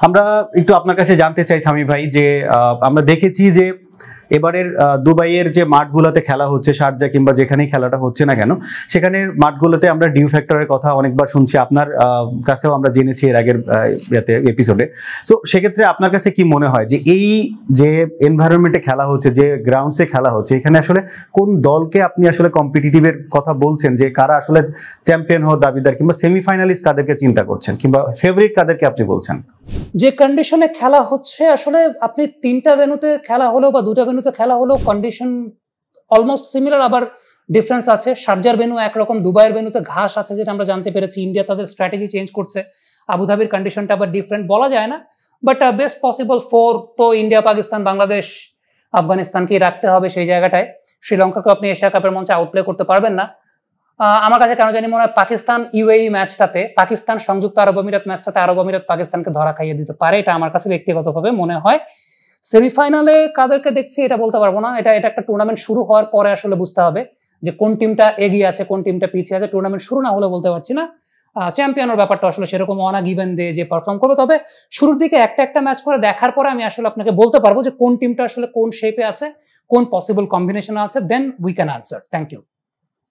আমরা একটু আপনার কাছে জানতে চাই সামি ভাই যে আমরা দেখেছি যে এবারের দুবাইয়ের যে মাঠগুলোতে খেলা হচ্ছে, শারজা কিংবা যেখানেই খেলাটা হচ্ছে না কেন, সেখানে মাঠগুলোতে আমরা ডিউ ফ্যাক্টরের কথা অনেকবার শুনছি, আপনার কাছেও আমরা জেনেছি এর আগের এপিসোডে। সো সেক্ষেত্রে আপনার কাছে কি মনে হয় যে এই যে এনভায়রনমেন্টে খেলা হচ্ছে, যে গ্রাউন্ডসে খেলা হচ্ছে, এখানে আসলে কোন দলকে আপনি আসলে কম্পিটিটিভের কথা বলছেন, যে কারা আসলে চ্যাম্পিয়ন হওয়ার দাবিদার, কিংবা সেমিফাইনালিস্ট কাদেরকে চিন্তা করছেন, কিংবা ফেভারিট কাদেরকে আপনি বলছেন? যে কন্ডিশনে খেলা হচ্ছে, আসলে আপনি 3টা ভেন্যুতে খেলা হলো বা 2টা ভেন্যুতে খেলা হলো, কন্ডিশন অলমোস্ট সিমিলার, আবার ডিফারেন্স আছে। শারজার ভেন্যু একরকম, দুবাইয়ের ভেন্যুতে ঘাস আছে, যেটা আমরা জানতে পেরেছি। ইন্ডিয়া তাদের স্ট্র্যাটেজি চেঞ্জ করছে, আবুধাবির কন্ডিশনটা আবার ডিফারেন্ট, বলা যায় না। বাট বেস্ট পসিবল 4 তো ইন্ডিয়া, পাকিস্তান, বাংলাদেশ, আফগানিস্তানকেই রাখতে হবে সেই জায়গাটায়। শ্রীলঙ্কাকে আপনি এশিয়া কাপের মঞ্চে আউটপ্লে করতে পারবেন না। আমার কাছে কেন জানি মনে হয় পাকিস্তান ইউএই ম্যাচটাতে, পাকিস্তান সংযুক্ত আরব আমিরাত ম্যাচটাতে আরব আমিরাত পাকিস্তানকে ধরা খাইয়ে দিতে পারে, এটা আমার কাছে ব্যক্তিগতভাবে মনে হয়। সেমিফাইনালে কাদেরকে দেখছি এটা বলতে পারবো না, এটা একটা টুর্নামেন্ট শুরু হওয়ার পরে আসলে বুঝতে হবে যে কোন টিমটা এগিয়ে আছে, কোন টিমটা পিছিয়ে আছে। টুর্নামেন্ট শুরু না হলে বলতে পারছি না। চ্যাম্পিয়নের ব্যাপারটা আসলে সেরকম অন আ গিভেন ডে যে পারফর্ম করবে, তবে শুরুর দিকে একটা ম্যাচ করে দেখার পরে আমি আসলে আপনাকে বলতে পারবো যে কোন টিমটা আসলে কোন শেপে আছে, কোন পসিবল কম্বিনেশন আছে, then we can answer. Thank you.